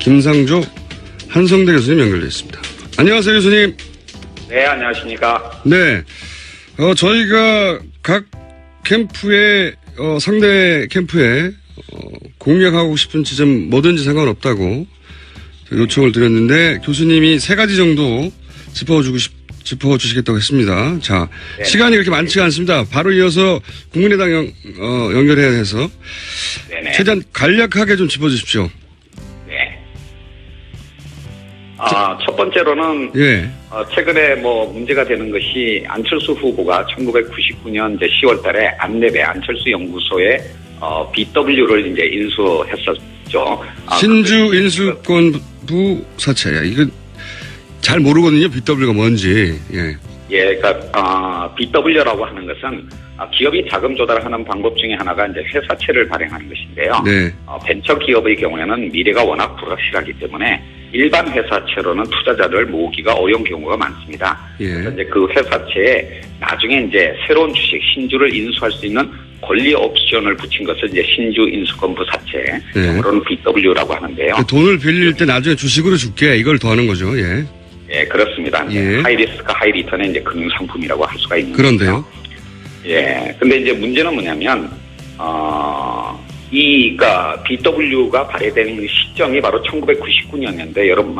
김상조 한성대 교수님 연결되어 있습니다. 안녕하세요, 교수님. 네, 안녕하십니까. 네. 저희가 각 캠프에, 상대 캠프에, 공략하고 싶은 지점 뭐든지 상관없다고 요청을 드렸는데 교수님이 3가지 정도 짚어주시겠다고 했습니다. 자, 네. 시간이 그렇게 많지가 않습니다. 바로 이어서 국민의당 연결해야 해서 네네. 최대한 간략하게 좀 짚어주십시오. 네. 첫 번째로는 예. 최근에 문제가 되는 것이 안철수 후보가 1999년 이제 10월달에 안내배 안철수 연구소에 BW를 이제 인수했었죠. 신주 인수권부 사채야. 이거 잘 모르거든요. BW가 뭔지. 예. 예, 그러니까 BW라고 하는 것은 기업이 자금 조달하는 방법 중에 하나가 이제 회사채를 발행하는 것인데요. 네. 벤처 기업의 경우에는 미래가 워낙 불확실하기 때문에 일반 회사채로는 투자자를 모으기가 어려운 경우가 많습니다. 예. 그래서 이제 그 회사채에 나중에 이제 새로운 주식 신주를 인수할 수 있는 권리 옵션을 붙인 것을 이제 신주 인수권부 사채, 영어로는 BW라고 하는데요. 돈을 빌릴 때 나중에 주식으로 줄게 이걸 더하는 거죠. 예. 예, 그렇습니다. 예. 하이리스크 하이리턴의 이제 금융상품이라고 할 수가 있는 그런데요. 거죠. 예. 근데 이제 문제는 뭐냐면, 그러니까 BW가 발행된 시점이 바로 1999년인데, 여러분,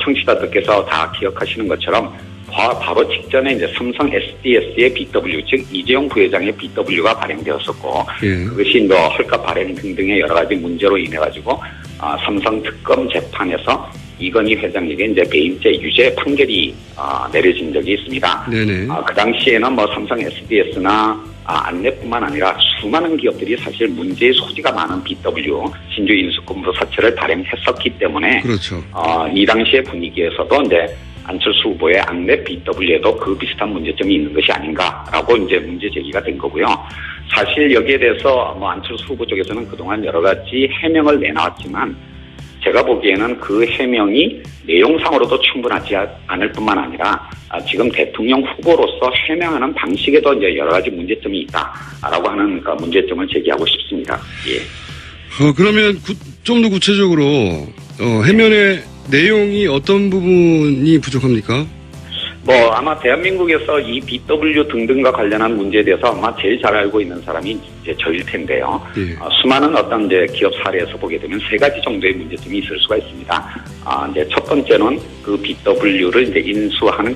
청취자들께서 다 기억하시는 것처럼, 바로 직전에 이제 삼성 SDS의 BW, 즉, 이재용 부회장의 BW가 발행되었었고, 예. 그것이 헐값 발행 등등의 여러 가지 문제로 인해가지고, 삼성 특검 재판에서 이건희 회장에게 이제 배임죄 유죄 판결이 내려진 적이 있습니다. 네네. 그 당시에는 삼성 SDS나 안내뿐만 아니라 수많은 기업들이 사실 문제의 소지가 많은 BW 신주 인수권부 사채를 발행했었기 때문에 그렇죠. 이 당시의 분위기에서도 이제 안철수 후보의 안내 BW에도 그 비슷한 문제점이 있는 것이 아닌가라고 이제 문제 제기가 된 거고요. 사실 여기에 대해서 안철수 후보 쪽에서는 그동안 여러 가지 해명을 내놨지만 제가 보기에는 그 해명이 내용상으로도 충분하지 않을 뿐만 아니라 지금 대통령 후보로서 해명하는 방식에도 이제 여러 가지 문제점이 있다라고 하는 문제점을 제기하고 싶습니다. 예. 그러면 좀 더 구체적으로 해명의 내용이 어떤 부분이 부족합니까? 아마 대한민국에서 이 BW 등등과 관련한 문제에 대해서 아마 제일 잘 알고 있는 사람이 이제 저일 텐데요. 예. 수많은 어떤 이제 기업 사례에서 보게 되면 3가지 정도의 문제점이 있을 수가 있습니다. 이제 첫 번째는 그 BW를 이제 인수하는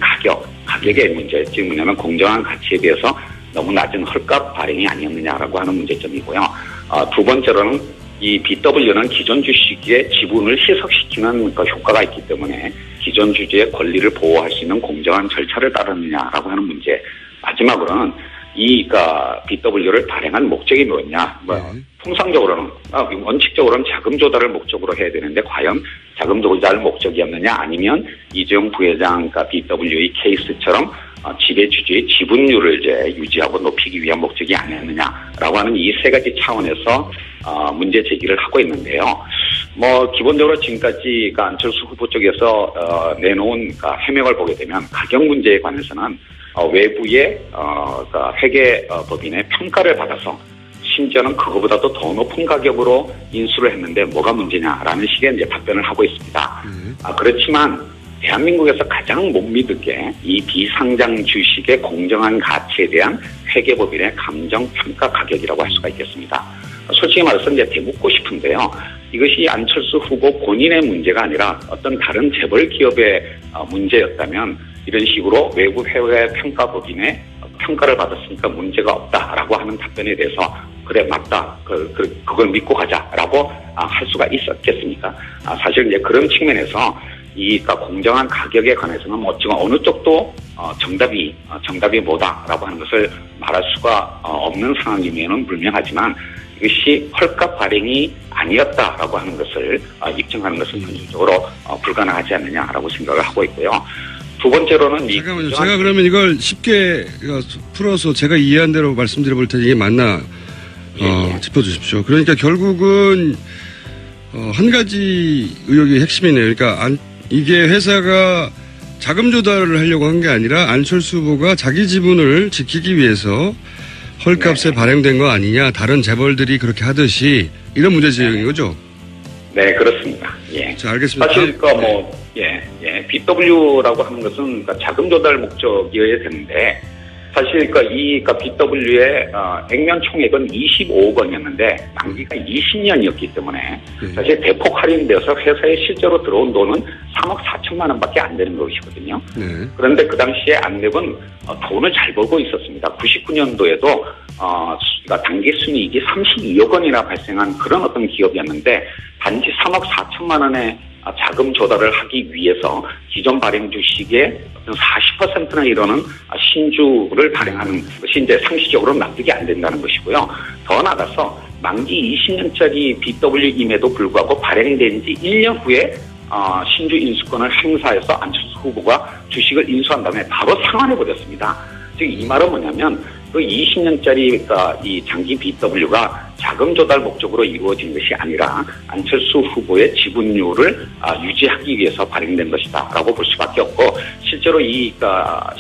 가격의 문제. 즉 뭐냐면 공정한 가치에 비해서 너무 낮은 헐값 발행이 아니었느냐라고 하는 문제점이고요. 두 번째로는 이 BW는 기존 주식의 지분을 희석시키는 효과가 있기 때문에 기존 주주의 권리를 보호할 수 있는 공정한 절차를 따르느냐라고 하는 문제. 마지막으로는 BW를 발행한 목적이 뭐였냐. 통상적으로는, 원칙적으로는 자금 조달을 목적으로 해야 되는데 과연 자금 조달 목적이었느냐 아니면 이재용 부회장 BW의 케이스처럼 지배주주의 지분율을 이제 유지하고 높이기 위한 목적이 아니었느냐라고 하는 이 3가지 차원에서 문제 제기를 하고 있는데요. 기본적으로 지금까지 안철수 후보 쪽에서 내놓은 해명을 보게 되면 가격 문제에 관해서는 외부의 회계법인의 평가를 받아서 심지어는 그거보다도 더 높은 가격으로 인수를 했는데 뭐가 문제냐라는 식의 이제 답변을 하고 있습니다. 그렇지만 대한민국에서 가장 못 믿게 이 비상장 주식의 공정한 가치에 대한 회계법인의 감정평가 가격이라고 할 수가 있겠습니다. 솔직히 말해서 이제 되묻고 싶은데요. 이것이 안철수 후보 본인의 문제가 아니라 어떤 다른 재벌 기업의 문제였다면 이런 식으로 외부 회계 평가법인의 평가를 받았으니까 문제가 없다라고 하는 답변에 대해서 그래 맞다 그걸 믿고 가자라고 할 수가 있었겠습니까? 사실 이제 그런 측면에서 공정한 가격에 관해서는 지금 어느 쪽도 정답이 뭐다라고 하는 것을 말할 수가 없는 상황이면은 불명하지만 이것이 헐값 발행이 아니었다라고 하는 것을 입증하는 것은 현실적으로 불가능하지 않느냐라고 생각을 하고 있고요. 두 번째로는 잠깐만요. 제가 그러면 이걸 쉽게 풀어서 제가 이해한 대로 말씀드려볼 테니 이게 맞나 짚어주십시오. 그러니까 결국은 한 가지 의혹이 핵심이네요. 그러니까 이게 회사가 자금 조달을 하려고 한 게 아니라 안철수 후보가 자기 지분을 지키기 위해서 헐값에 발행된 거 아니냐. 다른 재벌들이 그렇게 하듯이 이런 문제 제기인 거죠. 네, 그렇습니다. 예. 자, 알겠습니다. 사실 BW라고 하는 것은 자금 조달 목적이어야 되는데 사실 이 BW의 액면 총액은 25억 원이었는데 만기가 20년이었기 때문에 사실 대폭 할인되어서 회사에 실제로 들어온 돈은 3억 4천만 원밖에 안 되는 것이거든요. 네. 그런데 그 당시에 안랩은 돈을 잘 벌고 있었습니다. 99년도에도 단기 순이익이 32억 원이나 발생한 그런 어떤 기업이었는데 단지 3억 4천만 원의 자금 조달을 하기 위해서 기존 발행 주식의 40%나 이르는 신주를 발행하는 것이 이제 상식적으로 납득이 안 된다는 것이고요. 더 나아가서 만기 20년짜리 BW임에도 불구하고 발행된 지 1년 후에 신주 인수권을 행사해서 안철수 후보가 주식을 인수한 다음에 바로 상환해버렸습니다. 즉 이 말은 뭐냐면 그 20년짜리 이 장기 BW가 자금 조달 목적으로 이루어진 것이 아니라 안철수 후보의 지분율을 유지하기 위해서 발행된 것이다라고 볼 수밖에 없고 실제로 이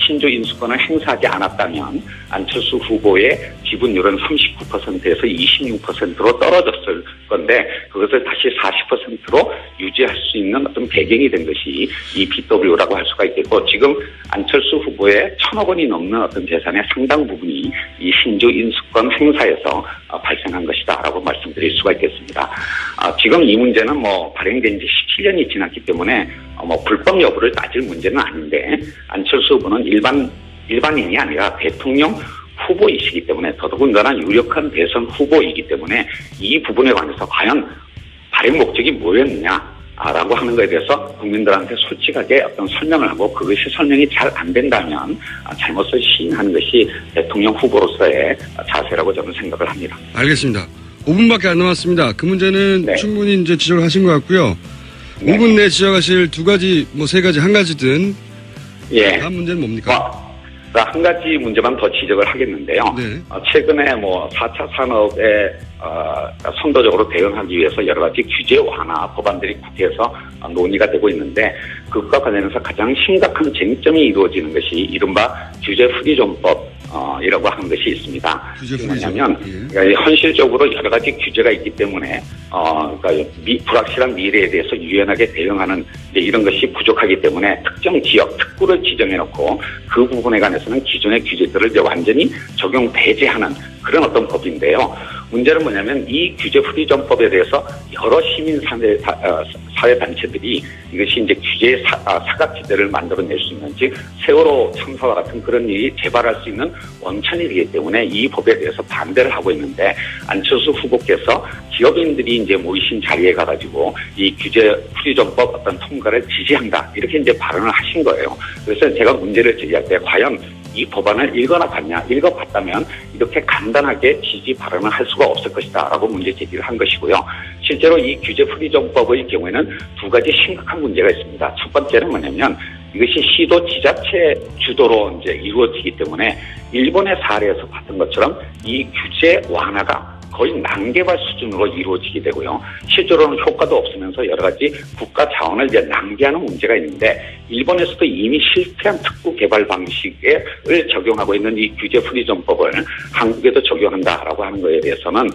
신주 인수권을 행사하지 않았다면 안철수 후보의 지분율은 39%에서 26%로 떨어졌을 건데 그것을 다시 40%로 유지할 수 있는 어떤 배경이 된 것이 이 BW라고 할 수가 있겠고 지금 안철수 후보의 1,000억 원이 넘는 어떤 재산의 상당 부분이 이 신주 인수권 행사에서 발생한 것이다라고 말씀드릴 수가 있겠습니다. 지금 이 문제는 발행된 지 17년이 지났기 때문에 불법 여부를 따질 문제는 아닌데 안철수 후보는 일반인이 아니라 대통령 후보이시기 때문에 더더군다나 유력한 대선 후보이기 때문에 이 부분에 관해서 과연 발행 목적이 뭐였느냐 라고 하는 것에 대해서 국민들한테 솔직하게 어떤 설명을 하고 그것이 설명이 잘 안 된다면 잘못을 시인하는 것이 대통령 후보로서의 자세라고 저는 생각을 합니다. 알겠습니다. 5분밖에 안 남았습니다. 그 문제는 네. 충분히 이제 지적을 하신 것 같고요. 네. 5분 내에 지적하실 두 가지, 세 가지, 한 가지든. 예. 다음 문제는 뭡니까? 한 가지 문제만 더 지적을 하겠는데요. 네. 최근에 4차 산업에 선도적으로 대응하기 위해서 여러 가지 규제 완화 법안들이 국회에서 논의가 되고 있는데 그것과 관련해서 가장 심각한 쟁점이 이루어지는 것이 이른바 규제 프리존법 이라고 하는 것이 있습니다. 뭐냐면 현실적으로 여러 가지 규제가 있기 때문에 불확실한 미래에 대해서 유연하게 대응하는 이런 것이 부족하기 때문에 특정 지역 특구를 지정해놓고 그 부분에 관해서는 기존의 규제들을 이제 완전히 적용 배제하는 그런 어떤 법인데요. 문제는 뭐냐면 이 규제 프리존법에 대해서 여러 시민 사회 단체들이 이것이 이제 규제의 사각지대를 만들어낼 수 있는 즉 세월호 참사와 같은 그런 일이 재발할 수 있는 원천이 되기 때문에 이 법에 대해서 반대를 하고 있는데 안철수 후보께서 기업인들이 이제 모이신 자리에 가가지고 이 규제 프리존법 어떤 통과를 지지한다 이렇게 이제 발언을 하신 거예요. 그래서 제가 문제를 제기할 때 과연 이 법안을 읽어나 봤냐, 읽어봤다면 이렇게 간단하게 지지 발언을 할 수가 없을 것이다 라고 문제 제기를 한 것이고요. 실제로 이 규제 프리존법의 경우에는 두 가지 심각한 문제가 있습니다. 첫 번째는 뭐냐면 이것이 시도 지자체 주도로 이제 이루어지기 때문에 일본의 사례에서 봤던 것처럼 이 규제 완화가 거의 난개발 수준으로 이루어지게 되고요. 실제로는 효과도 없으면서 여러 가지 국가 자원을 이제 낭비하는 문제가 있는데 일본에서도 이미 실패한 특구 개발 방식을 적용하고 있는 이 규제 프리존법을 한국에도 적용한다라고 하는 것에 대해서는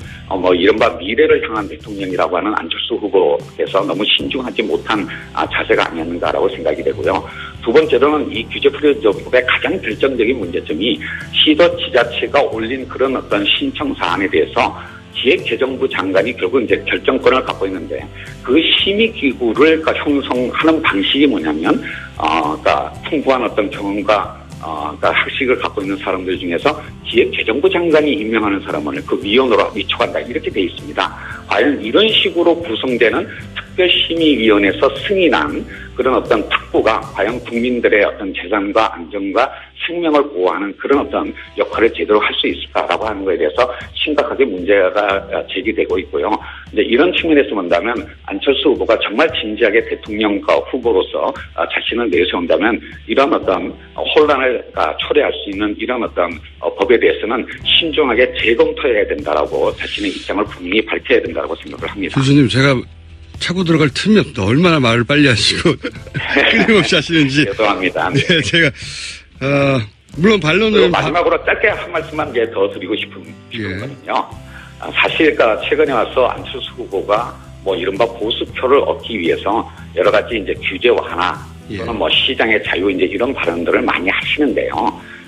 이른바 미래를 향한 대통령이라고 하는 안철수 후보께서 너무 신중하지 못한 자세가 아니었는가라고 생각이 되고요. 두 번째로는 이 규제 프리존법의 가장 결정적인 문제점이 시도 지자체가 올린 그런 어떤 신청 사안에 대해서 기획재정부 장관이 결국 이제 결정권을 갖고 있는데 그 심의기구를 형성하는 방식이 뭐냐면, 풍부한 어떤 경험과 학식을 갖고 있는 사람들 중에서 기획재정부 장관이 임명하는 사람을 그 위원으로 위촉한다 이렇게 돼 있습니다. 과연 이런 식으로 구성되는 특별심의위원회에서 승인한 그런 어떤 특구가 과연 국민들의 어떤 재산과 안전과 생명을 보호하는 그런 어떤 역할을 제대로 할 수 있을까라고 하는 것에 대해서 심각하게 문제가 제기되고 있고요. 근데 이런 측면에서 본다면 안철수 후보가 정말 진지하게 대통령 후보로서 자신을 내세운다면 이런 어떤 혼란을 초래할 수 있는 이런 어떤 법에 대해서는 신중하게 재검토해야 된다라고 자신의 입장을 분명히 밝혀야 된다라고 생각을 합니다. 교수님, 제가 차고 들어갈 틈이 없다. 얼마나 말을 빨리 하시고 끊임없이 하시는지. 죄송합니다. 네, 제가 물론 반론은 마지막으로 짧게 한 말씀만 더 드리고 싶은 거거든요. 사실 최근에 와서 안철수 후보가 뭐 이른바 보수표를 얻기 위해서 여러 가지 이제 규제 완화 또는 뭐 시장의 자유 이제 이런 발언들을 많이 하시는데요.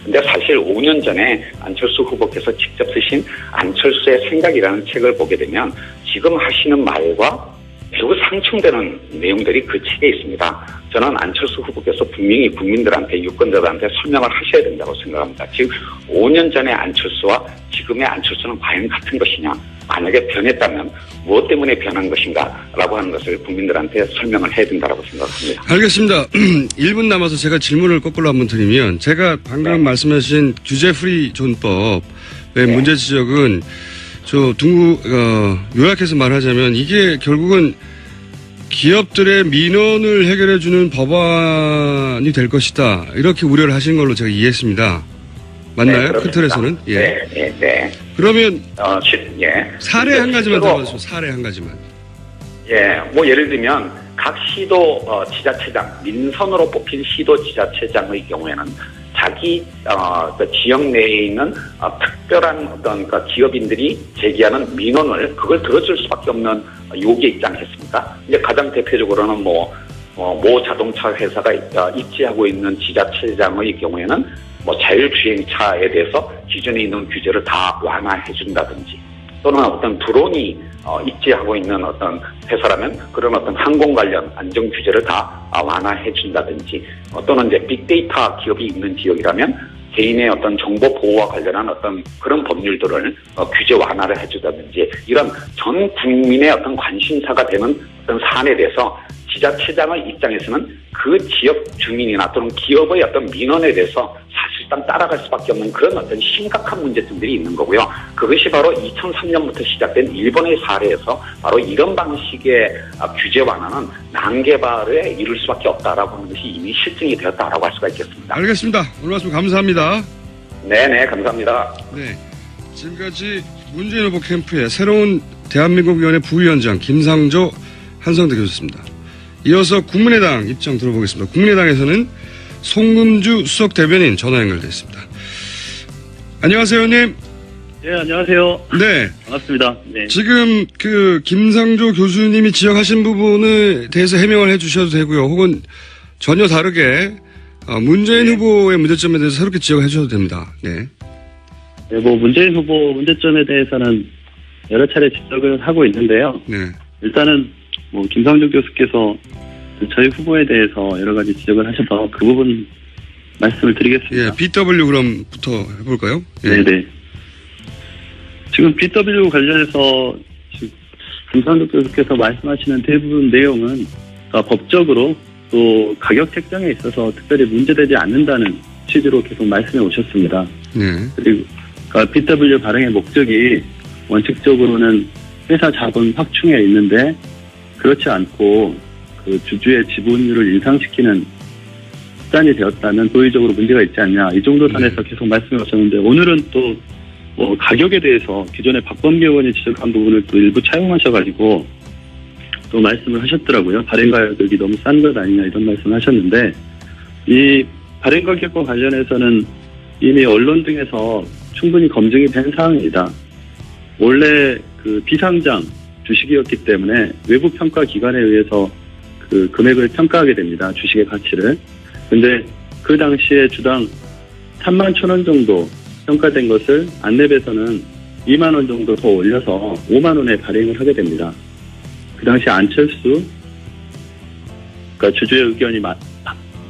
근데 사실 5년 전에 안철수 후보께서 직접 쓰신 안철수의 생각이라는 책을 보게 되면 지금 하시는 말과 매우 상충되는 내용들이 그 책에 있습니다. 저는 안철수 후보께서 분명히 국민들한테 유권자들한테 설명을 하셔야 된다고 생각합니다. 즉 5년 전의 안철수와 지금의 안철수는 과연 같은 것이냐. 만약에 변했다면 무엇 때문에 변한 것인가 라고 하는 것을 국민들한테 설명을 해야 된다고 생각합니다. 알겠습니다. 1분 남아서 제가 질문을 거꾸로 한번 드리면 제가 방금 말씀하신 규제 프리 존법의 문제 지적은 요약해서 말하자면 이게 결국은 기업들의 민원을 해결해주는 법안이 될 것이다. 이렇게 우려를 하신 걸로 제가 이해했습니다. 맞나요? 큰 틀에서는? 예. 네. 그러면 사례 한 가지만 들어봐주세요. 사례 한 가지만. 예, 뭐 예를 들면 각 시도 지자체장, 민선으로 뽑힌 시도 지자체장의 경우에는 자기 그 지역 내에 있는 특별한 어떤 그 기업인들이 제기하는 민원을 그걸 들어줄 수밖에 없는 요기에 있지 않겠습니까? 이제 가장 대표적으로는 모 자동차 회사가 입지하고 있는 지자체장의 경우에는 뭐 자율주행차에 대해서 기존에 있는 규제를 다 완화해 준다든지 또는 어떤 드론이 입지하고 있는 어떤 회사라면 그런 어떤 항공 관련 안전 규제를 다 완화해 준다든지 또는 이제 빅데이터 기업이 있는 지역이라면 개인의 어떤 정보 보호와 관련한 어떤 그런 법률들을 규제 완화를 해주다든지 이런 전 국민의 어떤 관심사가 되는 어떤 사안에 대해서 지자체장의 입장에서는 그 지역 주민이나 또는 기업의 어떤 민원에 대해서 사실상 따라갈 수밖에 없는 그런 어떤 심각한 문제점들이 있는 거고요. 그것이 바로 2003년부터 시작된 일본의 사례에서 바로 이런 방식의 규제 완화는 난개발에 이를 수밖에 없다라고 하는 것이 이미 실증이 되었다라고 할 수가 있겠습니다. 알겠습니다. 오늘 말씀 감사합니다. 네네, 감사합니다. 네, 지금까지 문재인 후보 캠프의 새로운 대한민국위원회 부위원장 김상조 한성대 교수였습니다. 이어서 국민의당 입장 들어보겠습니다. 국민의당에서는 송금주 수석 대변인 전화 연결되어 있습니다. 안녕하세요, 의원님. 네, 안녕하세요. 네. 반갑습니다. 네. 지금 김상조 교수님이 지적하신 부분에 대해서 해명을 해 주셔도 되고요. 혹은 전혀 다르게 문재인 후보의 문제점에 대해서 새롭게 지적해 주셔도 됩니다. 네. 네, 문재인 후보 문제점에 대해서는 여러 차례 지적을 하고 있는데요. 네. 일단은 김상조 교수께서 저희 후보에 대해서 여러 가지 지적을 하셔서 그 부분 말씀을 드리겠습니다. 예, BW 그럼부터 해볼까요? 예. 네네. 지금 BW 관련해서 김상조 교수께서 말씀하시는 대부분 내용은 법적으로 또 가격 책정에 있어서 특별히 문제되지 않는다는 취지로 계속 말씀해 오셨습니다. 네. 그리고 BW 발행의 목적이 원칙적으로는 회사 자본 확충에 있는데 그렇지 않고 그 주주의 지분율을 인상시키는 수단이 되었다면 도의적으로 문제가 있지 않냐 이 정도 선에서 계속 말씀해 오셨는데 오늘은 또 가격에 대해서 기존에 박범계 의원이 지적한 부분을 또 일부 차용하셔가지고 또 말씀을 하셨더라고요. 발행 가격이 너무 싼 것 아니냐 이런 말씀을 하셨는데 이 발행 가격과 관련해서는 이미 언론 등에서 충분히 검증이 된 사항입니다. 원래 그 비상장 주식이었기 때문에 외부 평가 기관에 의해서 그 금액을 평가하게 됩니다. 주식의 가치를. 근데 그 당시에 주당 31,000원 정도 평가된 것을 안랩에서는 2만 원 정도 더 올려서 5만 원에 발행을 하게 됩니다. 그 당시 안철수 그러니까 주주의 의견이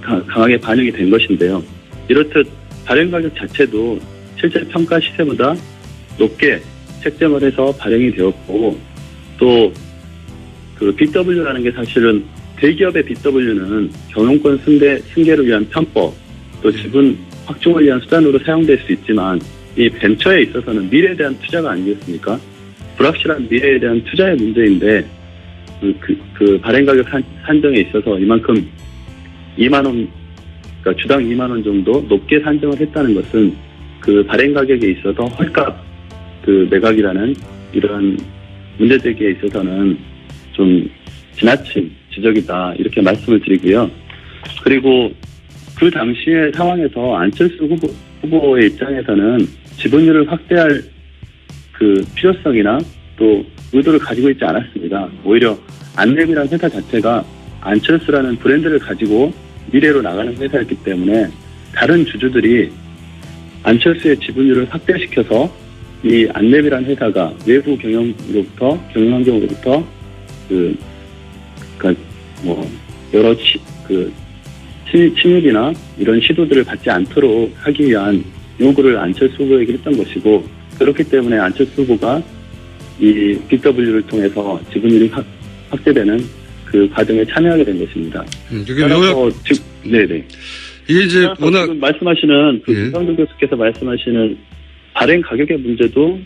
강하게 반영이 된 것인데요. 이렇듯 발행 가격 자체도 실제 평가 시세보다 높게 책정을 해서 발행이 되었고 또 그 BW라는 게 사실은 대기업의 BW는 경영권 승계를 위한 편법 또 지분 확충을 위한 수단으로 사용될 수 있지만 이 벤처에 있어서는 미래에 대한 투자가 아니겠습니까? 불확실한 미래에 대한 투자의 문제인데 그 발행 가격 산정에 있어서 이만큼 2만 원 그러니까 주당 2만 원 정도 높게 산정을 했다는 것은 그 발행 가격에 있어서 헐값 그 매각이라는 이런 문제 제기에 있어서는 좀 지나친 지적이다 이렇게 말씀을 드리고요. 그리고 그 당시의 상황에서 안철수 후보의 입장에서는 지분율을 확대할 그 필요성이나 또 의도를 가지고 있지 않았습니다. 오히려 안랩이라는 회사 자체가 안철수라는 브랜드를 가지고 미래로 나가는 회사였기 때문에 다른 주주들이 안철수의 지분율을 확대시켜서 이 안랩이라는 회사가 외부 경영 환경으로부터 여러 침입이나 이런 시도들을 받지 않도록 하기 위한 요구를 안철수 후보에게 했던 것이고, 그렇기 때문에 안철수 후보가 이 BW를 통해서 지분율이 확대되는 그 과정에 참여하게 된 것입니다. 네네. 이게 이제 워낙 지금 말씀하시는 예. 김상준 교수께서 말씀하시는 발행 가격의 문제도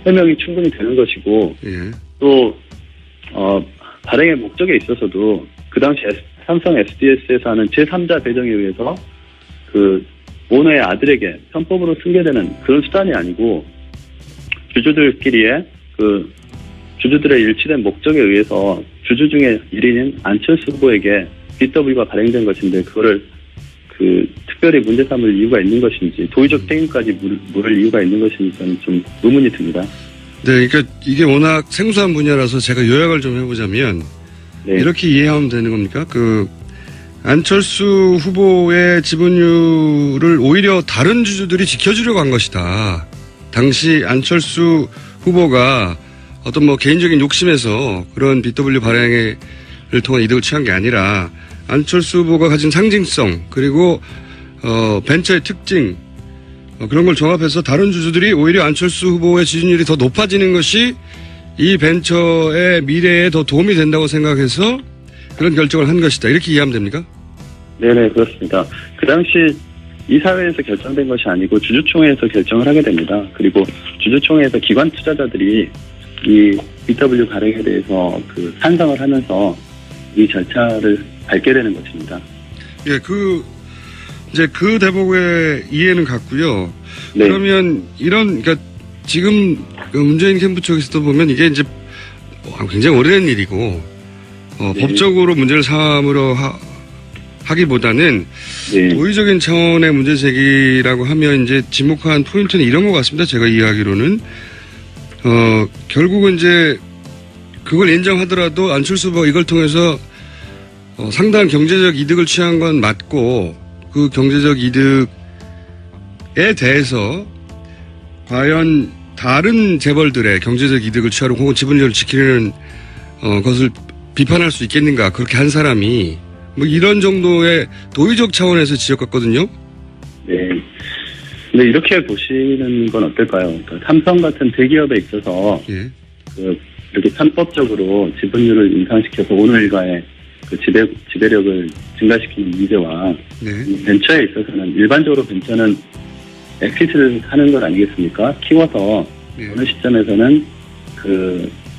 해명이 충분히 되는 것이고, 예. 또 발행의 목적에 있어서도 그 당시 삼성 SDS에서 하는 제3자 배정에 의해서 그 오너의 아들에게 편법으로 승계되는 그런 수단이 아니고, 주주들끼리의 주주들의 일치된 목적에 의해서 주주 중에 1인인 안철수 후보에게 BW가 발행된 것인데, 그거를 특별히 문제 삼을 이유가 있는 것인지, 도의적 책임까지 물을 이유가 있는 것인지 저는 좀 의문이 듭니다. 네, 그러니까 이게 워낙 생소한 분야라서 제가 요약을 좀 해보자면 네. 이렇게 이해하면 되는 겁니까? 안철수 후보의 지분율을 오히려 다른 주주들이 지켜주려고 한 것이다. 당시 안철수 후보가 어떤 개인적인 욕심에서 그런 BW 발행을 통한 이득을 취한 게 아니라 안철수 후보가 가진 상징성, 그리고 벤처의 특징, 그런 걸 종합해서 다른 주주들이 오히려 안철수 후보의 지지율이 더 높아지는 것이 이 벤처의 미래에 더 도움이 된다고 생각해서 그런 결정을 한 것이다. 이렇게 이해하면 됩니까? 네네, 그렇습니다. 그 당시 이사회에서 결정된 것이 아니고 주주총회에서 결정을 하게 됩니다. 그리고 주주총회에서 기관 투자자들이 이 BW 발행에 대해서 찬성을 하면서 이 절차를 밟게 되는 것입니다. 예, 이제 그 대목의 이해는 갔고요. 네. 그러면 그러니까 지금 문재인 캠프 쪽에서도 보면 이게 이제 굉장히 오래된 일이고, 네. 법적으로 문제를 삼으려 하기보다는 네. 도의적인 차원의 문제 제기라고 하면 이제 지목한 포인트는 이런 것 같습니다. 제가 이해하기로는. 결국은 이제 그걸 인정하더라도 안철수 후보가 이걸 통해서 상당한 경제적 이득을 취한 건 맞고, 그 경제적 이득에 대해서 과연 다른 재벌들의 경제적 이득을 취하려고 혹은 지분율을 지키려는 것을 비판할 수 있겠는가, 그렇게 한 사람이 이런 정도의 도의적 차원에서 지적했거든요. 네. 근데 이렇게 보시는 건 어떨까요? 삼성 같은 대기업에 있어서 예. 이렇게 편법적으로 지분율을 인상시켜서 오늘 일가의 지배력을 증가시키는 문제와 네. 이 벤처에 있어서는 일반적으로 벤처는 엑시트를 하는 것 아니겠습니까? 키워서 예. 어느 시점에서는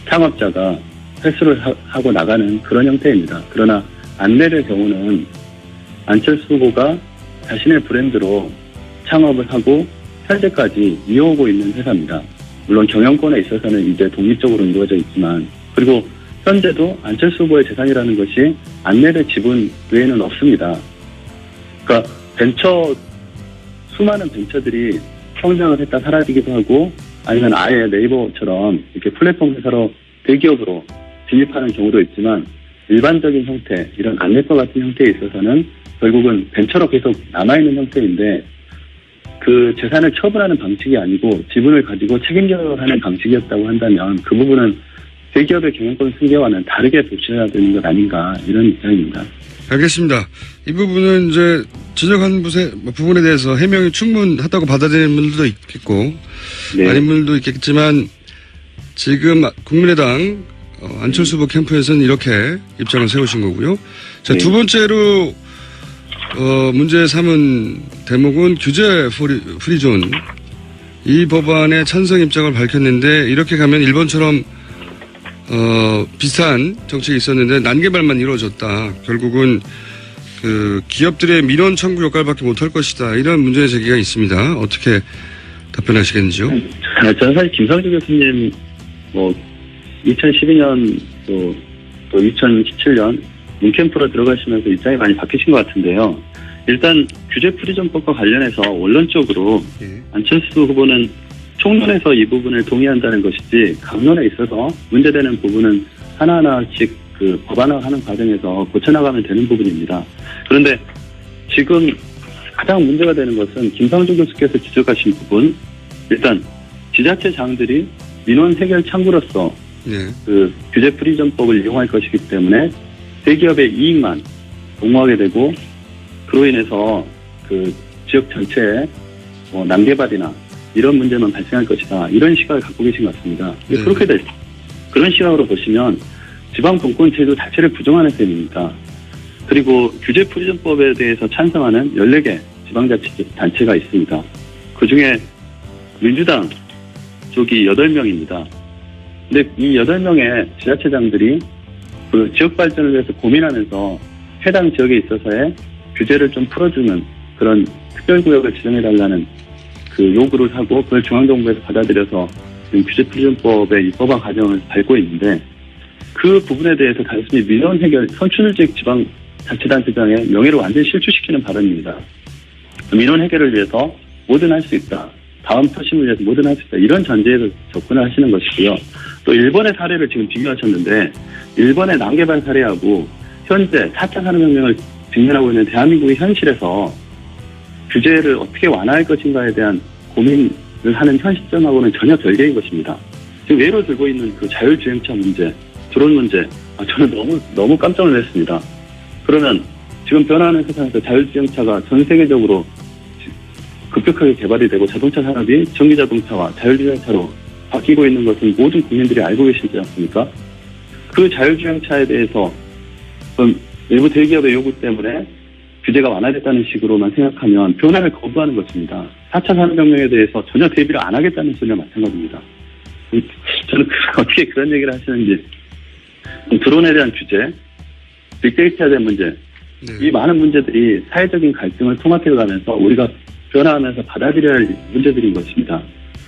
창업자가 회수를 하고 나가는 그런 형태입니다. 그러나 안랩의 경우는 안철수 후보가 자신의 브랜드로 창업을 하고 현재까지 이어오고 있는 회사입니다. 물론 경영권에 있어서는 이제 독립적으로 이루어져 있지만, 그리고 현재도 안철수 후보의 재산이라는 것이 안랩의 지분 외에는 없습니다. 그러니까 수많은 벤처들이 성장을 했다 사라지기도 하고, 아니면 아예 네이버처럼 이렇게 플랫폼 회사로 대기업으로 진입하는 경우도 있지만, 일반적인 형태, 이런 안랩과 같은 형태에 있어서는 결국은 벤처로 계속 남아있는 형태인데, 그 재산을 처분하는 방식이 아니고 지분을 가지고 책임져야 하는 방식이었다고 한다면 그 부분은 대기업의 경영권 승계와는 다르게 보셔야 되는 것 아닌가, 이런 입장입니다. 알겠습니다. 이 부분은 이제 지적한 부분에 대해서 해명이 충분하다고 받아들이는 분들도 있겠고, 네. 아닌 분들도 있겠지만, 지금 국민의당 안철수 후보 캠프에서는 이렇게 입장을 세우신 거고요. 자, 네. 두 번째로 문제 삼은 대목은 규제 프리존. 이 법안에 찬성 입장을 밝혔는데, 이렇게 가면 일본처럼 비슷한 정책이 있었는데 난개발만 이루어졌다. 결국은 기업들의 민원 청구 역할밖에 못할 것이다. 이런 문제 제기가 있습니다. 어떻게 답변하시겠는지요? 저는 사실 김상준 교수님 2012년 또 2017년 문캠프로 들어가시면서 입장이 많이 바뀌신 것 같은데요. 일단 규제 프리존법과 관련해서 원론적으로 예. 안철수 후보는 총론에서 이 부분을 동의한다는 것이지 강론에 있어서 문제되는 부분은 하나하나씩 그 법안화하는 과정에서 고쳐나가면 되는 부분입니다. 그런데 지금 가장 문제가 되는 것은 김상조 교수께서 지적하신 부분, 일단 지자체장들이 민원 해결 창구로서 네. 그 규제 프리전법을 이용할 것이기 때문에 대기업의 이익만 도모하게 되고 그로 인해서 그 지역 전체에 남개발이나 이런 문제만 발생할 것이다. 이런 시각을 갖고 계신 것 같습니다. 네. 그렇게 그런 시각으로 보시면 지방 분권 제도 자체를 부정하는 셈입니다. 그리고 규제 프리전법에 대해서 찬성하는 14개 지방자치단체가 있습니다. 그중에 민주당 쪽이 8명입니다. 근데 이 8명의 지자체장들이 그 지역 발전을 위해서 고민하면서 해당 지역에 있어서의 규제를 좀 풀어주는 그런 특별구역을 지정해달라는 그 요구를 하고 그걸 중앙정부에서 받아들여서 지금 규제 프리전법의 입법화 과정을 밟고 있는데 그 부분에 대해서 단순히 민원 해결, 선출직 지방자치단체장의 명예를 완전히 실추시키는 발언입니다. 민원 해결을 위해서 뭐든 할 수 있다. 다음 표심을 위해서 뭐든 할 수 있다. 이런 전제에서 접근을 하시는 것이고요. 또 일본의 사례를 지금 비교하셨는데 일본의 난개발 사례하고 현재 4차 산업혁명을 직면하고 있는 대한민국의 현실에서 규제를 어떻게 완화할 것인가에 대한 고민을 하는 현 시점하고는 전혀 별개인 것입니다. 지금 예로 들고 있는 그 자율주행차 문제, 드론 문제, 저는 너무 깜짝 놀랐습니다. 그러면 지금 변화하는 세상에서 자율주행차가 전 세계적으로 급격하게 개발이 되고 자동차 산업이 전기자동차와 자율주행차로 바뀌고 있는 것은 모든 국민들이 알고 계시지 않습니까? 그 자율주행차에 대해서 일부 대기업의 요구 때문에 규제가 완화됐다는 식으로만 생각하면 변화를 거부하는 것입니다. 4차 산업혁명에 대해서 전혀 대비를 안 하겠다는 소리와 마찬가지입니다. 저는 어떻게 그런 얘기를 하시는지. 드론에 대한 규제, 빅데이터에 대한 문제, 이 많은 문제들이 사회적인 갈등을 통합해가면서 우리가 변화하면서 받아들여야 할 문제들인 것입니다.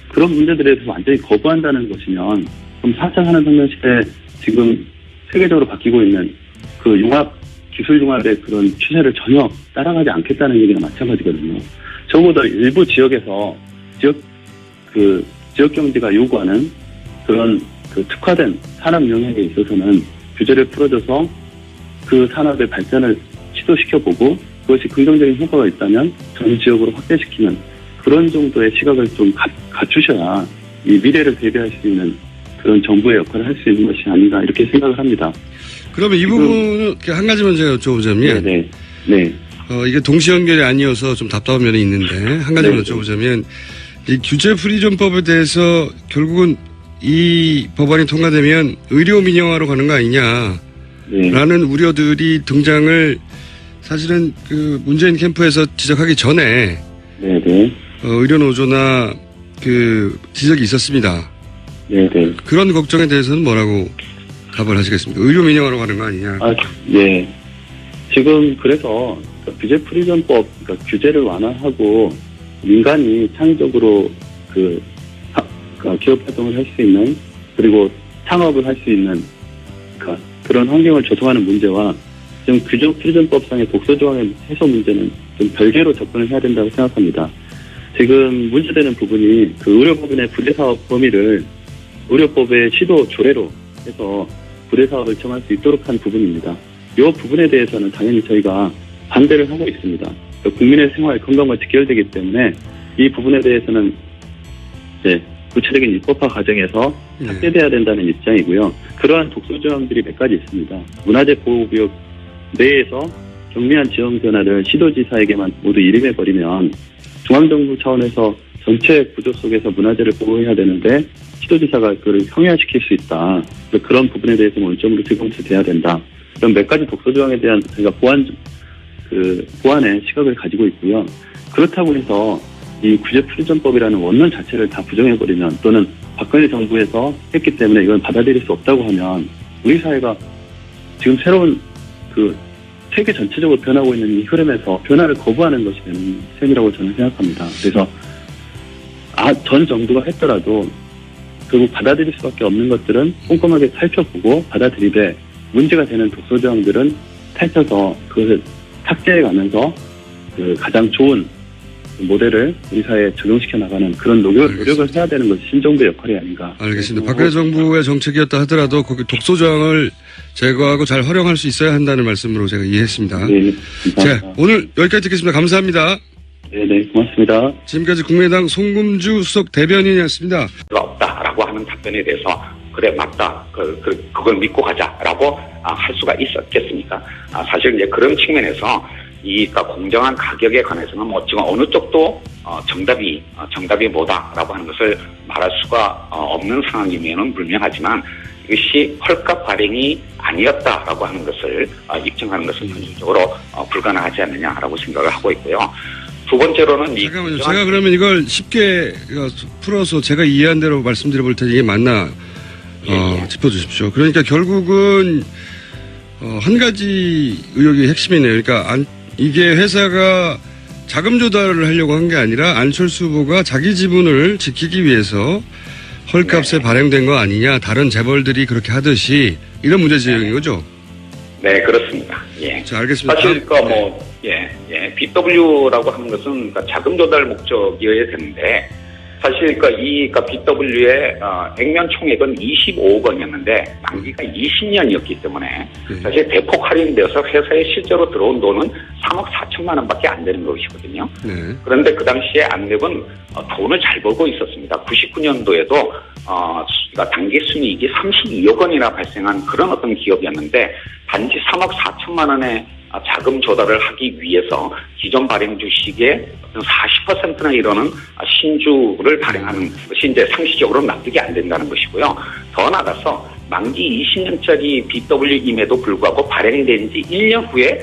그런 문제들에 대해서 완전히 거부한다는 것이면 그럼 4차 산업혁명 시대에 지금 세계적으로 바뀌고 있는 그 기술 융합의 그런 추세를 전혀 따라가지 않겠다는 얘기가 마찬가지거든요. 적어도 일부 지역에서 지역 경제가 요구하는 그런 그 특화된 산업 영역에 있어서는 규제를 풀어줘서 그 산업의 발전을 시도시켜보고 그것이 긍정적인 효과가 있다면 전 지역으로 확대시키는 그런 정도의 시각을 좀 갖추셔야 이 미래를 대비할 수 있는 그런 정부의 역할을 할 수 있는 것이 아닌가 이렇게 생각을 합니다. 그러면 이 부분은 한 가지만 제가 여쭤보자면 네. 이게 동시 연결이 아니어서 좀 답답한 면이 있는데 한 가지만 여쭤보자면 이 규제 프리존법에 대해서 결국은 이 법안이 통과되면 의료 민영화로 가는 거 아니냐라는 우려들이 등장을 사실은 그 문재인 캠프에서 지적하기 전에 의료 노조나 그 지적이 있었습니다. 그런 걱정에 대해서는 뭐라고 답을 하시겠습니까? 의료 민영화로 가는 거 아니냐? 지금 그래서 규제 프리전법, 그러니까 규제를 완화하고 민간이 창의적으로 기업 활동을 할 수 있는 그리고 창업을 할 수 있는 그런 환경을 조성하는 문제와 지금 규제 프리전법상의 독소 조항의 해소 문제는 좀 별개로 접근을 해야 된다고 생각합니다. 지금 문제되는 부분이 그 의료법인의 부대사업 범위를 의료법의 시도 조례로 해서 부대사업을 정할 수 있도록 한 부분입니다. 이 부분에 대해서는 당연히 저희가 반대를 하고 있습니다. 국민의 생활, 건강과 직결되기 때문에 이 부분에 대해서는 구체적인 입법화 과정에서 삭제돼야 된다는 입장이고요. 그러한 독소 조항들이 몇 가지 있습니다. 문화재 보호구역 내에서 경미한 지형 변화를 시도지사에게만 모두 일임해버리면 중앙정부 차원에서 전체 구조 속에서 문화재를 보호해야 되는데 시도지사가 그걸 형해화시킬 수 있다. 그런 부분에 대해서 원점으로 재검토돼야 된다. 그런 몇 가지 독소 조항에 대한 저희가 보완의 시각을 가지고 있고요. 그렇다고 해서 이 규제 프리전법이라는 원론 자체를 다 부정해버리면 또는 박근혜 정부에서 했기 때문에 이건 받아들일 수 없다고 하면 우리 사회가 지금 새로운 세계 전체적으로 변하고 있는 이 흐름에서 변화를 거부하는 것이 되는 셈이라고 저는 생각합니다. 그래서 전 정부가 했더라도 결국 받아들일 수밖에 없는 것들은 꼼꼼하게 살펴보고 받아들이되 문제가 되는 독소 조항들은 살펴서 그것을 삭제해가면서 가장 좋은 모델을 우리 사회에 적용시켜 나가는 그런 노력을 해야 되는 것이 신정부의 역할이 아닌가. 알겠습니다. 박근혜 정부의 정책이었다 하더라도 거기 독소조항을 제거하고 잘 활용할 수 있어야 한다는 말씀으로 제가 이해했습니다. 네, 감사합니다. 자, 오늘 여기까지 듣겠습니다. 감사합니다. 네, 고맙습니다. 지금까지 국민의당 송금주 수석 대변인이었습니다. 없다라고 하는 답변에 대해서 그래 맞다 그걸 믿고 가자라고 할 수가 있었겠습니까? 사실 이제 그런 측면에서 그러니까 공정한 가격에 관해서는 뭐 지금 어느 쪽도 정답이 뭐다라고 하는 것을 말할 수가 없는 상황이면은 불명하지만 이것이 헐값 발행이 아니었다라고 하는 것을 입증하는 것은 현실적으로 불가능하지 않느냐라고 생각을 하고 있고요. 두 번째로는 잠깐만요. 제가 그러면 이걸 쉽게 풀어서 제가 이해한 대로 말씀드려 볼 테니 이게 맞나 짚어주십시오. 그러니까 결국은 한 가지 의혹이 핵심이네요. 그러니까 이게 회사가 자금 조달을 하려고 한 게 아니라 안철수 후보가 자기 지분을 지키기 위해서 헐값에 발행된 거 아니냐. 다른 재벌들이 그렇게 하듯이 이런 문제제기인 거죠? 네, 그렇습니다. 예. 자, 알겠습니다. 사실 BW라고 하는 것은 자금 조달 목적이어야 되는데 사실 BW의 액면 총액은 25억 원이었는데 만기가 20년이었기 때문에 사실 대폭 할인되어서 회사에 실제로 들어온 돈은 3억 4천만 원밖에 안 되는 것이거든요. 네. 그런데 그 당시에 안랩은 돈을 잘 벌고 있었습니다. 99년도에도 단기 순이익이 32억 원이나 발생한 그런 어떤 기업이었는데 단지 3억 4천만 원의 자금 조달을 하기 위해서 기존 발행 주식의 40%나 이르는 신주를 발행하는 것이 이제 상식적으로 납득이 안 된다는 것이고요. 더 나아가서 만기 20년짜리 BW임에도 불구하고 발행된 지 1년 후에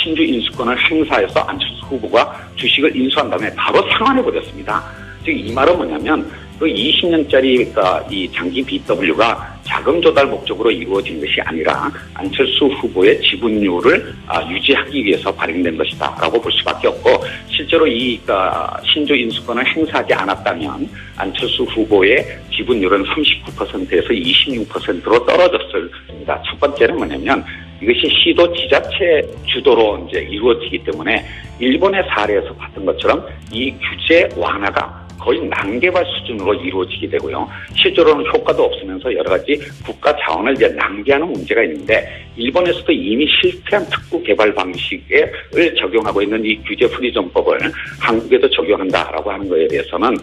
신주 인수권을 행사해서 안철수 후보가 주식을 인수한 다음에 바로 상환해버렸습니다. 즉 이 말은 뭐냐면 그 20년짜리 이 장기 BW가 자금 조달 목적으로 이루어진 것이 아니라 안철수 후보의 지분율을 유지하기 위해서 발행된 것이다라고 볼 수밖에 없고 실제로 신주 인수권을 행사하지 않았다면 안철수 후보의 지분율은 39%에서 26%로 떨어졌습니다. 첫 번째는 뭐냐면 이것이 시도 지자체 주도로 이제 이루어지기 때문에 일본의 사례에서 봤던 것처럼 이 규제 완화가 거의 난개발 수준으로 이루어지게 되고요. 실제로는 효과도 없으면서 여러 가지 국가 자원을 이제 낭비하는 문제가 있는데 일본에서도 이미 실패한 특구 개발 방식을 적용하고 있는 이 규제 프리존법을 한국에도 적용한다라고 하는 것에 대해서는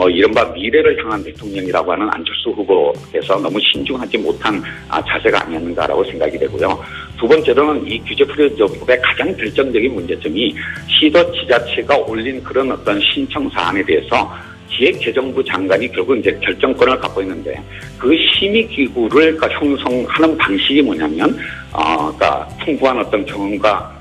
이른바 미래를 향한 대통령이라고 하는 안철수 후보에서 너무 신중하지 못한 자세가 아니었는가라고 생각이 되고요. 두 번째로는 이 규제 프리존법의 가장 결정적인 문제점이 시도 지자체가 올린 그런 어떤 신청 사안에 대해서 기획재정부 장관이 결국 이제 결정권을 갖고 있는데 그 심의기구를 형성하는 방식이 뭐냐면, 풍부한 어떤 경험과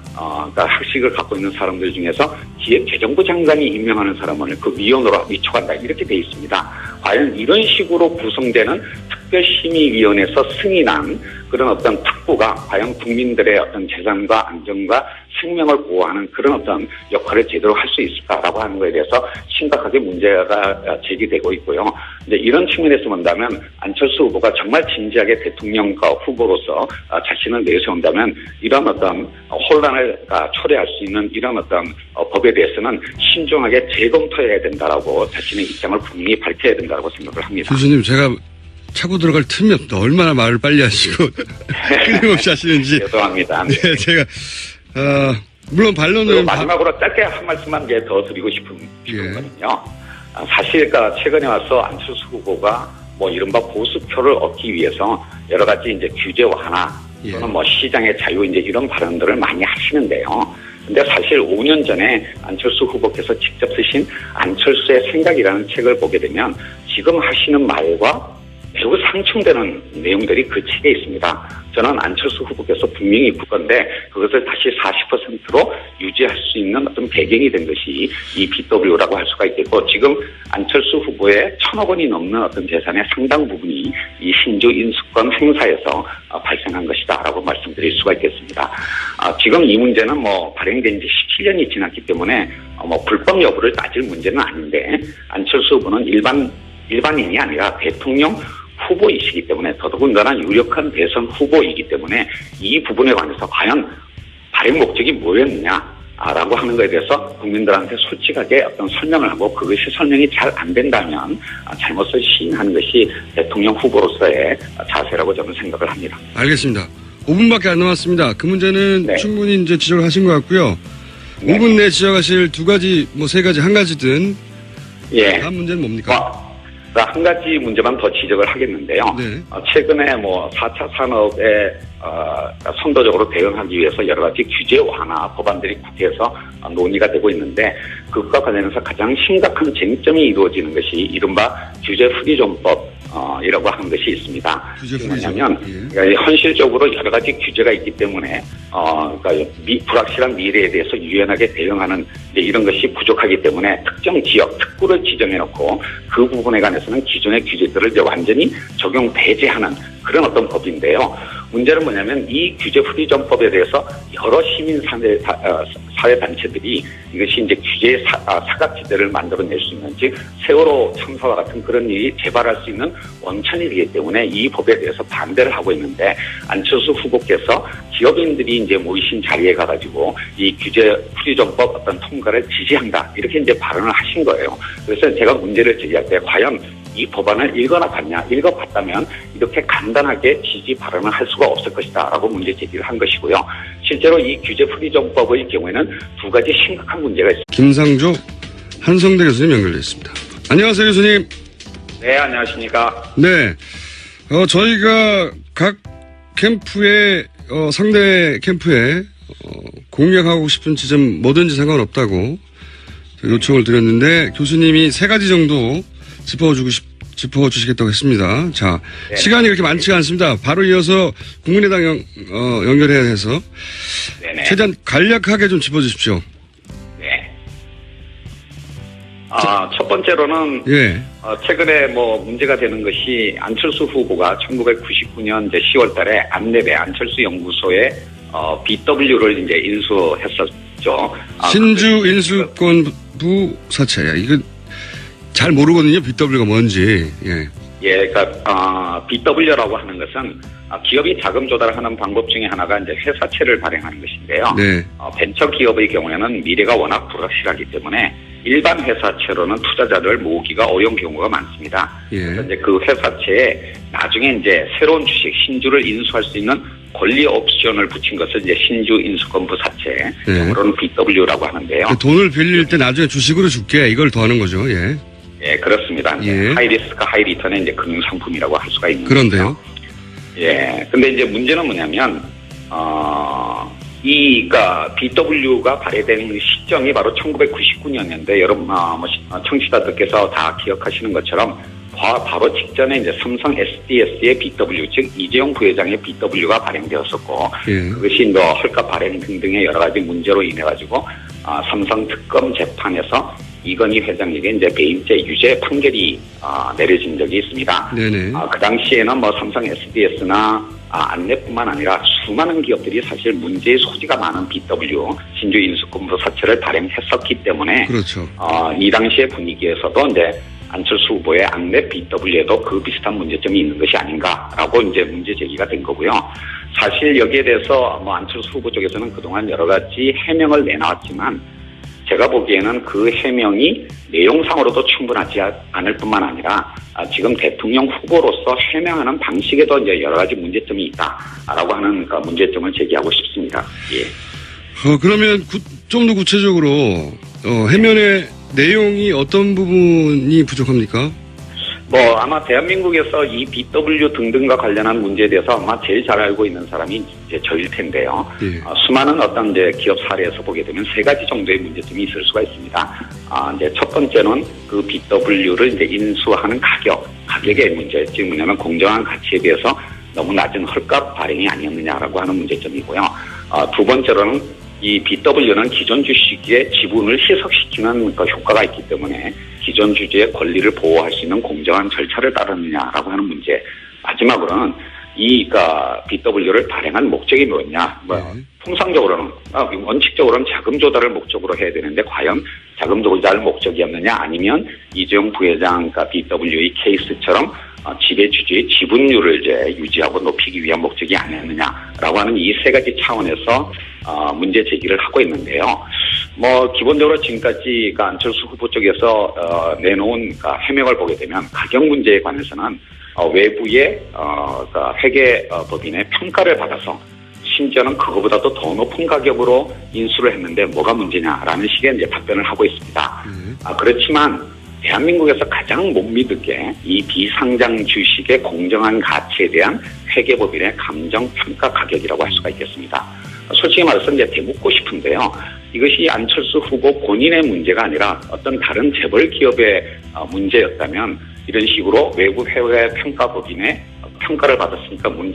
학식을 갖고 있는 사람들 중에서 기획재정부 장관이 임명하는 사람을 그 위원으로 위촉한다 이렇게 돼 있습니다. 과연 이런 식으로 구성되는 특별심의위원회에서 승인한 그런 어떤 특구가 과연 국민들의 어떤 재산과 안전과 생명을 보호하는 그런 어떤 역할을 제대로 할 수 있을까라고 하는 것에 대해서 심각하게 문제가 제기되고 있고요. 이제 이런 측면에서 본다면 안철수 후보가 정말 진지하게 대통령 후보로서 자신을 내세운다면 이런 어떤 혼란을 초래할 수 있는 이런 어떤 법에 대해서는 신중하게 재검토해야 된다라고 자신의 입장을 분명히 밝혀야 된다고 생각을 합니다. 교수님, 제가 차고 들어갈 틈이 없다. 얼마나 말을 빨리 하시고 끊임없이 하시는지. 죄송합니다. 네, 제가 물론 반론은 마지막으로 짧게 한 말씀만 이제 더 드리고 싶은거든요. 사실 최근에 와서 안철수 후보가 이른바 보수표를 얻기 위해서 여러 가지 이제 규제 완화 또는 시장의 자유 이제 이런 발언들을 많이 하시는데요. 근데 사실 5년 전에 안철수 후보께서 직접 쓰신 안철수의 생각이라는 책을 보게 되면 지금 하시는 말과 매우 상충되는 내용들이 그 책에 있습니다. 저는 안철수 후보께서 분명히 굳건데 그것을 다시 40%로 유지할 수 있는 어떤 배경이 된 것이 이 BW라고 할 수가 있겠고 지금 안철수 후보의 1,000억 원이 넘는 어떤 재산의 상당 부분이 이 신주 인수권 행사에서 발생한 것이다라고 말씀드릴 수가 있겠습니다. 지금 이 문제는 발행된 지 17년이 지났기 때문에 불법 여부를 따질 문제는 아닌데 안철수 후보는 일반인이 아니라 대통령 후보이시기 때문에 더더군다나 유력한 대선 후보이기 때문에 이 부분에 관해서 과연 발행 목적이 뭐였느냐 라고 하는 것에 대해서 국민들한테 솔직하게 어떤 설명을 하고 그것이 설명이 잘 안 된다면 잘못을 시인하는 것이 대통령 후보로서의 자세라고 저는 생각을 합니다. 알겠습니다. 5분밖에 안 남았습니다. 그 문제는 네. 충분히 이제 지적을 하신 것 같고요. 네. 5분 내에 지적하실 두 가지, 뭐 세 가지, 한 가지든 예. 다음 문제는 뭡니까? 한 가지 문제만 더 지적을 하겠는데요. 네. 최근에 4차 산업에 선도적으로 대응하기 위해서 여러 가지 규제 완화 법안들이 국회에서 논의가 되고 있는데 그것과 관련해서 가장 심각한 쟁점이 이루어지는 것이 이른바 규제 프리존법이라고 하는 것이 있습니다. 규제 프리존. 왜냐하면 현실적으로 여러 가지 규제가 있기 때문에 그러니까 불확실한 미래에 대해서 유연하게 대응하는 이런 것이 부족하기 때문에 특정 지역 특구를 지정해놓고 그 부분에 관해서는 기존의 규제들을 이제 완전히 적용 배제하는 그런 어떤 법인데요. 문제는 뭐냐면 이 규제 프리존법에 대해서 여러 시민 사회 단체들이 이것이 이제 규제의 사각지대를 만들어낼 수 있는, 즉 세월호 참사와 같은 그런 일이 재발할 수 있는 원천이기 때문에 이 법에 대해서 반대를 하고 있는데 안철수 후보께서 기업인들이 이제 모이신 자리에 가가지고 이 규제 프리존법 어떤 통과를 지지한다 이렇게 이제 발언을 하신 거예요. 그래서 제가 문제를 제기할 때 과연 이 법안을 읽어나 봤냐, 읽어봤다면 이렇게 간단하게 지지 발언을 할 수가 없을 것이다 라고 문제 제기를 한 것이고요. 실제로 이 규제 프리존법의 경우에는 두 가지 심각한 문제가 있습니다. 김상조 한성대 교수님 연결되어 있습니다. 안녕하세요, 교수님. 네, 안녕하십니까. 네. 저희가 각 캠프에, 상대 캠프에, 공략하고 싶은 지점 뭐든지 상관없다고 요청을 드렸는데 교수님이 세 가지 정도 짚어주시겠다고 했습니다. 자, 네. 시간이 그렇게 많지가 않습니다. 바로 이어서 국민의당 연결해야 해서 네네. 최대한 간략하게 좀 짚어주십시오. 네. 첫 번째로는 예. 최근에 문제가 되는 것이 안철수 후보가 1999년 이제 10월달에 안내배 안철수 연구소에 BW를 이제 인수했었죠. 신주 인수권부 사채. 이거 잘 모르거든요. BW가 뭔지. 예. 예, 그러니까 BW라고 하는 것은 기업이 자금 조달하는 방법 중에 하나가 이제 회사채를 발행하는 것인데요. 네. 벤처 기업의 경우에는 미래가 워낙 불확실하기 때문에 일반 회사채로는 투자자를 모으기가 어려운 경우가 많습니다. 예. 그래서 이제 그 회사채에 나중에 이제 새로운 주식 신주를 인수할 수 있는 권리 옵션을 붙인 것을 이제 신주 인수권부 사채, 네. 영어로는 BW라고 하는데요. 그 돈을 빌릴 때 나중에 주식으로 줄게. 이걸 더하는 거죠. 예. 예, 그렇습니다. 예. 하이 리스크 하이 리턴의 이제 금융 상품이라고 할 수가 있는 그런데요. 거죠. 예. 근데 이제 문제는 뭐냐면 그러니까 BW가 발행된 시점이 바로 1999년인데 여러분 청취자들께서 다 기억하시는 것처럼 바로 직전에 이제 삼성 SDS의 BW, 즉 이재용 부회장의 BW가 발행되었었고 예. 그것이 뭐 헐값 발행 등등의 여러 가지 문제로 인해 가지고 삼성 특검 재판에서 이건희 회장에게 이제 배임죄 유죄 판결이 내려진 적이 있습니다. 네네. 그 당시에는 삼성 SDS나 안내뿐만 아니라 수많은 기업들이 사실 문제의 소지가 많은 BW 신주 인수권부 사채를 발행했었기 때문에 그렇죠. 이 당시의 분위기에서도 이제 안철수 후보의 안내 BW에도 그 비슷한 문제점이 있는 것이 아닌가라고 이제 문제 제기가 된 거고요. 사실 여기에 대해서 안철수 후보 쪽에서는 그동안 여러 가지 해명을 내놨지만 제가 보기에는 그 해명이 내용상으로도 충분하지 않을 뿐만 아니라 지금 대통령 후보로서 해명하는 방식에도 이제 여러 가지 문제점이 있다라고 하는 그 문제점을 제기하고 싶습니다. 예. 그러면 좀 더 구체적으로 해면의 내용이 어떤 부분이 부족합니까? 아마 대한민국에서 이 BW 등등과 관련한 문제에 대해서 아마 제일 잘 알고 있는 사람이 이제 저일 텐데요. 예. 수많은 어떤 이제 기업 사례에서 보게 되면 세 가지 정도의 문제점이 있을 수가 있습니다. 이제 첫 번째는 그 BW를 이제 인수하는 가격의 문제, 즉 뭐냐면 공정한 가치에 비해서 너무 낮은 헐값 발행이 아니었느냐라고 하는 문제점이고요. 두 번째로는 이 BW는 기존 주식의 지분을 희석시키는 그 효과가 있기 때문에 기존 주주의 권리를 보호할 수 있는 공정한 절차를 따르느냐라고 하는 문제. 마지막으로는 BW를 발행한 목적이 뭐였냐. 통상적으로는, 원칙적으로는 자금 조달을 목적으로 해야 되는데 과연 자금 조달 목적이었느냐 아니면 이재용 부회장 BW의 케이스처럼 지배주주의 지분율을 이제 유지하고 높이기 위한 목적이 아니었느냐라고 하는 이 세 가지 차원에서 문제 제기를 하고 있는데요. 기본적으로 지금까지가 안철수 후보 쪽에서 내놓은 해명을 보게 되면 가격 문제에 관해서는 외부의 회계법인의 평가를 받아서 심지어는 그거보다도 더 높은 가격으로 인수를 했는데 뭐가 문제냐라는 식의 이제 답변을 하고 있습니다. 그렇지만 대한민국에서 가장 못 믿을 게 이 비상장 주식의 공정한 가치에 대한 회계법인의 감정평가 가격이라고 할 수가 있겠습니다. 솔직히 말해서 이제 대묻고 싶은데요. 이것이 안철수 후보 본인의 문제가 아니라 어떤 다른 재벌 기업의 문제였다면 이런 식으로 외부 해외 평가법인의 평가를 받았으니까 문제가